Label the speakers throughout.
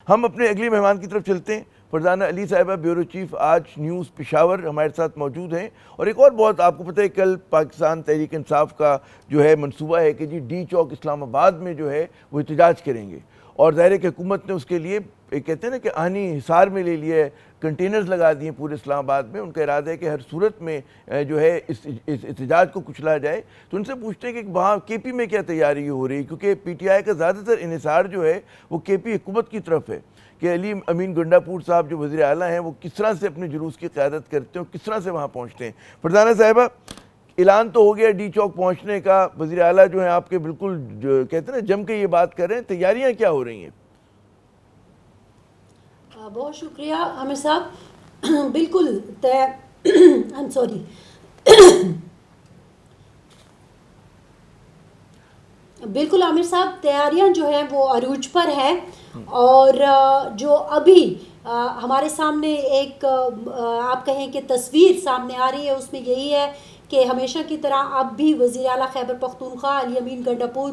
Speaker 1: ہم اپنے اگلی مہمان کی طرف چلتے ہیں. فرزانہ علی صاحبہ، بیورو چیف آج نیوز پشاور، ہمارے ساتھ موجود ہیں. اور ایک اور بہت آپ کو پتہ ہے، کل پاکستان تحریک انصاف کا جو ہے منصوبہ ہے کہ جی ڈی چوک اسلام آباد میں جو ہے وہ احتجاج کریں گے. اور ظاہر ہے کہ حکومت نے اس کے لیے کہتے ہیں نا کہ آہنی حصار میں لے لیے، کنٹینرز لگا دیے پورے اسلام آباد میں. ان کا ارادہ ہے کہ ہر صورت میں جو ہے اس احتجاج کو کچلا جائے. تو ان سے پوچھتے ہیں کہ وہاں کے پی میں کیا تیاری ہو رہی ہے، کیونکہ پی ٹی آئی کا زیادہ تر انحصار جو ہے وہ کے پی حکومت کی طرف ہے کہ علی امین گنڈا پور صاحب جو وزیر اعلیٰ ہیں وہ کس طرح سے اپنے جلوس کی قیادت کرتے ہیں اور کس طرح سے وہاں پہنچتے ہیں. فرزانہ صاحبہ، اعلان تو ہو گیا ڈی چوک پہنچنے کا، وزیر اعلیٰ جو ہیں آپ کے بالکل کہتے ہیں نا جم کے یہ بات کر رہے ہیں، تیاریاں کیا ہو رہی ہیں؟
Speaker 2: بہت شکریہ عامر صاحب. بالکل بالکل عامر صاحب، تیاریاں جو ہیں وہ عروج پر ہیں. اور جو ابھی ہمارے سامنے ایک آپ کہیں کہ تصویر سامنے آ رہی ہے، اس میں یہی ہے کہ ہمیشہ کی طرح اب بھی وزیر اعلیٰ خیبر پختونخوا علی امین گنڈا پور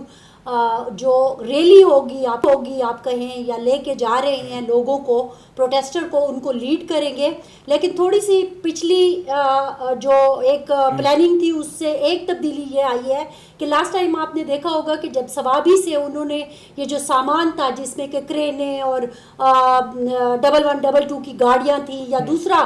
Speaker 2: جو ریلی ہوگی آپ کہیں یا لے کے جا رہے ہیں لوگوں کو، پروٹیسٹر کو، ان کو لیڈ کریں گے. لیکن تھوڑی سی پچھلی جو ایک پلاننگ تھی اس سے ایک تبدیلی یہ آئی ہے کہ لاسٹ ٹائم آپ نے دیکھا ہوگا کہ جب ثوابی سے انہوں نے یہ جو سامان تھا جس میں کہ کرینے اور 1122 کی گاڑیاں تھیں یا دوسرا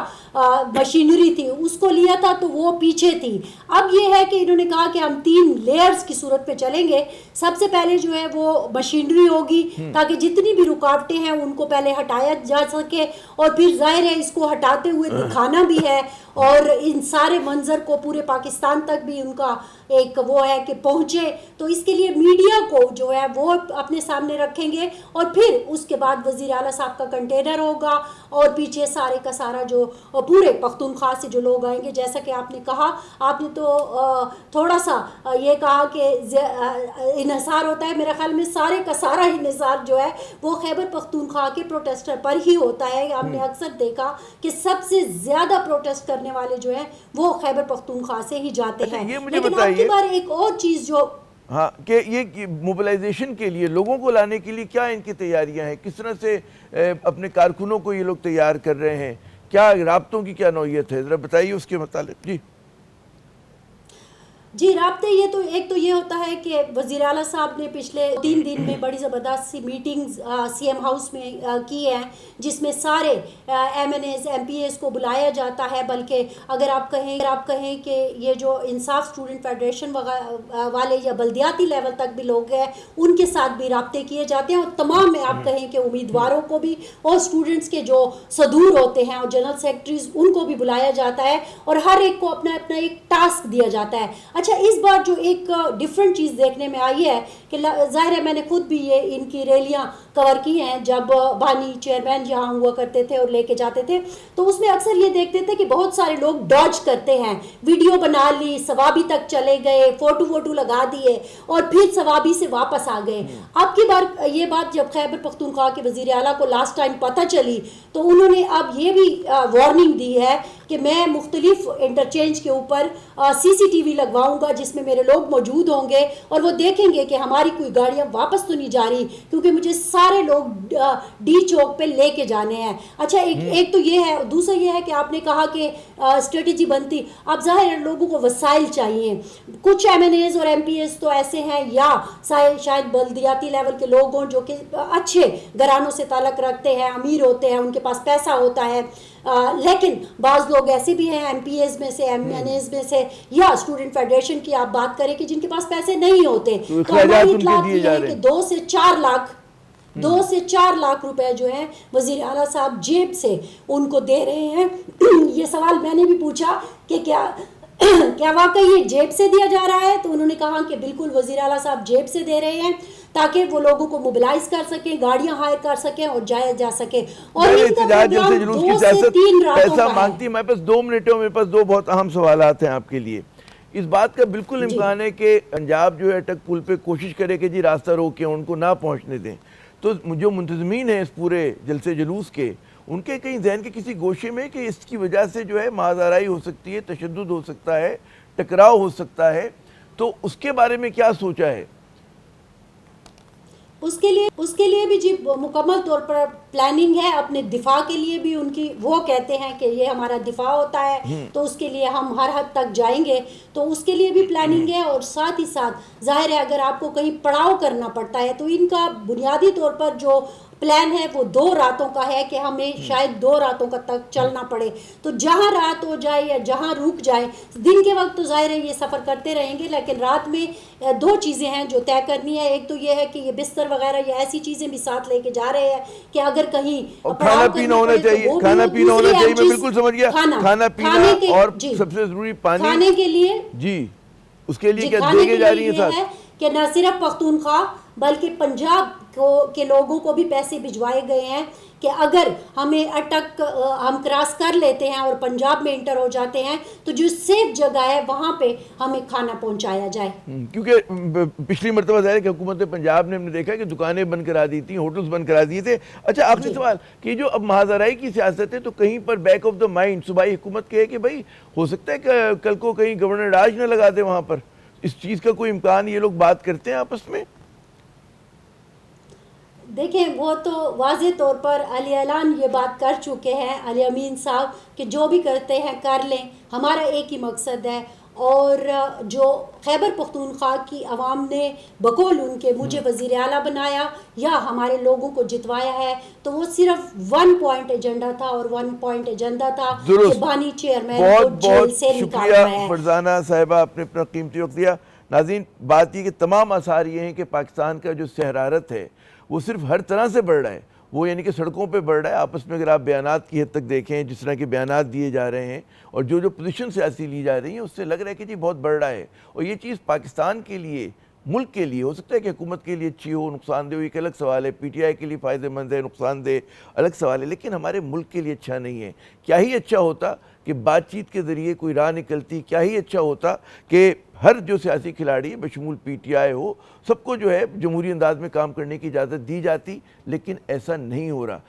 Speaker 2: مشینری تھی اس کو لیا تھا تو وہ پیچھے تھی. اب یہ ہے کہ انہوں نے کہا کہ ہم 3 لیئرز کی صورت پہ چلیں گے. سب سے پہلے جو ہے وہ مشینری ہوگی تاکہ جتنی بھی رکاوٹیں ہیں ان کو پہلے ہٹایا جا سکے، اور پھر ظاہر ہے اس کو ہٹاتے ہوئے دکھانا بھی ہے، اور ان سارے منظر کو پورے پاکستان تک بھی ان کا ایک وہ ہے کہ پہنچے. تو اس کے لیے میڈیا کو جو ہے وہ اپنے سامنے رکھیں گے، اور پھر اس کے بعد وزیر اعلیٰ صاحب کا کنٹینر ہوگا، اور پیچھے سارے کا سارا جو پورے پختونخوا سے جو لوگ آئیں گے. جیسا کہ آپ نے کہا، آپ نے تو تھوڑا سا یہ کہا کہ انحصار ہوتا ہے، میرے خیال میں سارے کا سارا انحصار جو ہے وہ خیبر پختونخوا کے پروٹیسٹر پر ہی ہوتا ہے. ہم نے اکثر دیکھا کہ سب سے زیادہ پروٹیسٹ کرنے والے جو ہیں وہ خیبر پختونخوا سے ہی جاتے ہیں. لیکن اب کی بار ایک اور چیز جو
Speaker 1: ہاں کہ یہ موبلائزیشن کے لیے، لوگوں کو لانے کے لیے کیا ان کی تیاریاں ہیں، کس طرح سے اپنے کارکنوں کو یہ لوگ تیار کر رہے ہیں، کیا رابطوں کی کیا نوعیت ہے، ذرا بتائیے اس کے متعلق.
Speaker 2: جی رابطے یہ تو ایک تو یہ ہوتا ہے کہ وزیر اعلیٰ صاحب نے پچھلے 3 دن میں بڑی زبردست سی میٹنگز سی ایم ہاؤس میں کی ہیں، جس میں سارے M N As M P As کو بلایا جاتا ہے. بلکہ اگر آپ کہیں کہ یہ جو انصاف اسٹوڈنٹ فیڈریشن والے یا بلدیاتی لیول تک بھی لوگ ہیں ان کے ساتھ بھی رابطے کیے جاتے ہیں، اور تمام میں آپ کہیں کہ امیدواروں کو بھی اور اسٹوڈنٹس کے جو صدور ہوتے ہیں اور جنرل سیکرٹریز ان کو بھی بلایا جاتا ہے، اور ہر ایک کو اپنا اپنا ایک ٹاسک دیا جاتا ہے. اچھا، اس بار جو ایک ڈیفرنٹ چیز دیکھنے میں آئی ہے کہ ظاہر ہے میں نے خود بھی یہ ان کی ریلیاں کور کی ہیں جب بانی چیئرمین یہاں ہوا کرتے تھے اور لے کے جاتے تھے، تو اس میں اکثر یہ دیکھتے تھے کہ بہت سارے لوگ ڈاج کرتے ہیں، ویڈیو بنا لی، ثوابی تک چلے گئے، فوٹو لگا دیے اور پھر ثوابی سے واپس آ گئے. اب کی بار یہ بات جب خیبر پختونخوا کے وزیر اعلیٰ کو لاسٹ ٹائم پتہ چلی تو انہوں نے اب یہ بھی وارننگ دی ہے کہ میں مختلف انٹرچینج کے اوپر سی سی ٹی وی لگواؤں گا جس میں میرے لوگ موجود ہوں گے اور وہ دیکھیں گے کہ ہماری کوئی گاڑیاں واپس تو نہیں جا رہی، کیونکہ مجھے سارے لوگ ڈی چوک پہ لے کے جانے ہیں. اچھا، ایک تو یہ ہے. دوسرا یہ ہے کہ آپ نے کہا کہ اسٹریٹجی بنتی، اب ظاہر ہے لوگوں کو وسائل چاہیے. کچھ ایم این ایز اور ایم پی ایز تو ایسے ہیں یا شاید بلدیاتی لیول کے لوگ ہوں جو کہ اچھے گھرانوں سے تعلق رکھتے ہیں، امیر ہوتے ہیں، ان کے پاس پیسہ ہوتا ہے. لیکن بعض لوگ ایسے بھی ہیں ایم پی ایز میں سے، ایم این ایز میں سے، یا اسٹوڈنٹ فیڈریشن کی آپ بات کریں کہ جن کے پاس پیسے نہیں ہوتے. تو ہماری اطلاعات یہ ہے کہ 2 سے 4 لاکھ روپے جو ہیں وزیر اعلیٰ صاحب جیب سے ان کو دے رہے ہیں. یہ سوال میں نے بھی پوچھا کہ کیا واقعی یہ جیب سے دیا جا رہا ہے؟ تو انہوں نے کہا کہ بالکل وزیر اعلیٰ صاحب جیب سے دے رہے ہیں تاکہ وہ لوگوں کو موبلائز کر سکیں، گاڑیاں ہائر کر سکیں اور جایا جا سکے. اور ان کا پروگرام 2 سے 3 راتوں کا
Speaker 1: مانگتی ہے. میرے پاس 2 منٹوں میں 2 بہت اہم سوالات ہیں آپ کے لیے. اس بات کا بالکل امکان ہے کہ پنجاب جو ہے اٹک پل پہ کوشش کرے کہ جی راستہ روکیں، ان کو نہ پہنچنے دیں. تو جو منتظمین ہیں اس پورے جلسے جلوس کے، ان کے کہیں ذہن کے کسی گوشے میں کہ اس کی وجہ سے جو ہے مازارائی ہو سکتی ہے، تشدد ہو سکتا ہے، ٹکراؤ ہو سکتا ہے، تو اس کے بارے میں کیا سوچا ہے؟
Speaker 2: اس کے لیے بھی جی مکمل طور پر پلاننگ ہے اپنے دفاع کے لیے بھی ان کی، وہ کہتے ہیں کہ یہ ہمارا دفاع ہوتا ہے تو اس کے لیے ہم ہر حد تک جائیں گے، تو اس کے لیے بھی پلاننگ ہے، اور ساتھ ہی ساتھ ظاہر ہے اگر آپ کو کہیں پڑاؤ کرنا پڑتا ہے تو ان کا بنیادی طور پر جو پلان ہے وہ 2 راتوں کا ہے کہ ہمیں شاید 2 راتوں کا تک چلنا پڑے، تو جہاں رات ہو جائے یا جہاں رک جائے، دن کے وقت تو ظاہر ہے یہ سفر کرتے رہیں گے، لیکن رات میں 2 چیزیں ہیں جو طے کرنی ہے۔ ایک تو یہ ہے کہ یہ بستر وغیرہ یا ایسی چیزیں بھی ساتھ لے کے جا رہے ہیں کہ اگر کہیں
Speaker 1: اور کھانا پینا ہونا چاہیے، کھانا پینا ہونا چاہیے، میں بالکل سمجھ گیا، کھانا پینا اور سب سے ضروری پانی،
Speaker 2: کھانے کے لیے
Speaker 1: جی اس کے لیے کیا
Speaker 2: کھانے
Speaker 1: دے کے جا رہی ہیں
Speaker 2: یہ ہے
Speaker 1: ساتھ؟
Speaker 2: کہ نہ صرف پختونخوا بلکہ پنجاب کے لوگوں کو بھی پیسے بھجوائے گئے ہیں کہ اگر ہمیں اٹک ہم کراس کر لیتے ہیں اور پنجاب میں انٹر ہو جاتے ہیں تو جو سیف جگہ ہے وہاں پہ ہمیں کھانا پہنچایا جائے،
Speaker 1: کیونکہ پچھلی مرتبہ ظاہر ہے کہ حکومت پنجاب نے ہم نے دیکھا کہ دکانیں بند کرا دی تھیں، ہوٹلز بند کرا دیے تھے۔ اچھا آخری سوال کہ جو اب مہاجرائی کی سیاست ہے تو کہیں پر بیک آف دا مائنڈ صوبائی حکومت کے ہے کہ بھائی ہو سکتا ہے کہ کل کو کہیں گورنر راج نہ لگا دے وہاں پر، اس چیز کا کوئی امکان یہ لوگ بات کرتے ہیں آپس میں؟
Speaker 2: دیکھیں وہ تو واضح طور پر علی اعلان یہ بات کر چکے ہیں علی امین صاحب کہ جو بھی کرتے ہیں کر لیں، ہمارا ایک ہی مقصد ہے، اور جو خیبر پختونخوا کی عوام نے بقول ان کے مجھے وزیر اعلیٰ بنایا یا ہمارے لوگوں کو جتوایا ہے تو وہ صرف 1 پوائنٹ ایجنڈا تھا، اور 1 پوائنٹ ایجنڈا تھا کہ بانی چیئرمین کو جیل سے نکالنا ہے۔
Speaker 1: شکریہ فرزانہ صاحبہ، آپ نے اپنا قیمتی وقت دیا۔ ناظرین بات یہ کہ تمام آثار یہ ہیں کہ پاکستان کا جو شرارت ہے وہ صرف ہر طرح سے بڑھ رہا ہے، وہ یعنی کہ سڑکوں پہ بڑھ رہا ہے، آپس میں اگر آپ بیانات کی حد تک دیکھیں جس طرح کے بیانات دیے جا رہے ہیں اور جو پوزیشن سیاسی لی جا رہی ہیں اس سے لگ رہا ہے کہ جی بہت بڑھ رہا ہے، اور یہ چیز پاکستان کے لیے، ملک کے لیے ہو سکتا ہے کہ حکومت کے لیے اچھی ہو، نقصان دہ ہو، ایک الگ سوال ہے، پی ٹی آئی کے لیے فائدہ مند ہے، نقصان دہ الگ سوال ہے، لیکن ہمارے ملک کے لیے اچھا نہیں ہے۔ کیا ہی اچھا ہوتا کہ بات چیت کے ذریعے کوئی راہ نکلتی، کیا ہی اچھا ہوتا کہ ہر جو سیاسی کھلاڑی بشمول پی ٹی آئی ہو، سب کو جو ہے جمہوری انداز میں کام کرنے کی اجازت دی جاتی، لیکن ایسا نہیں ہو رہا۔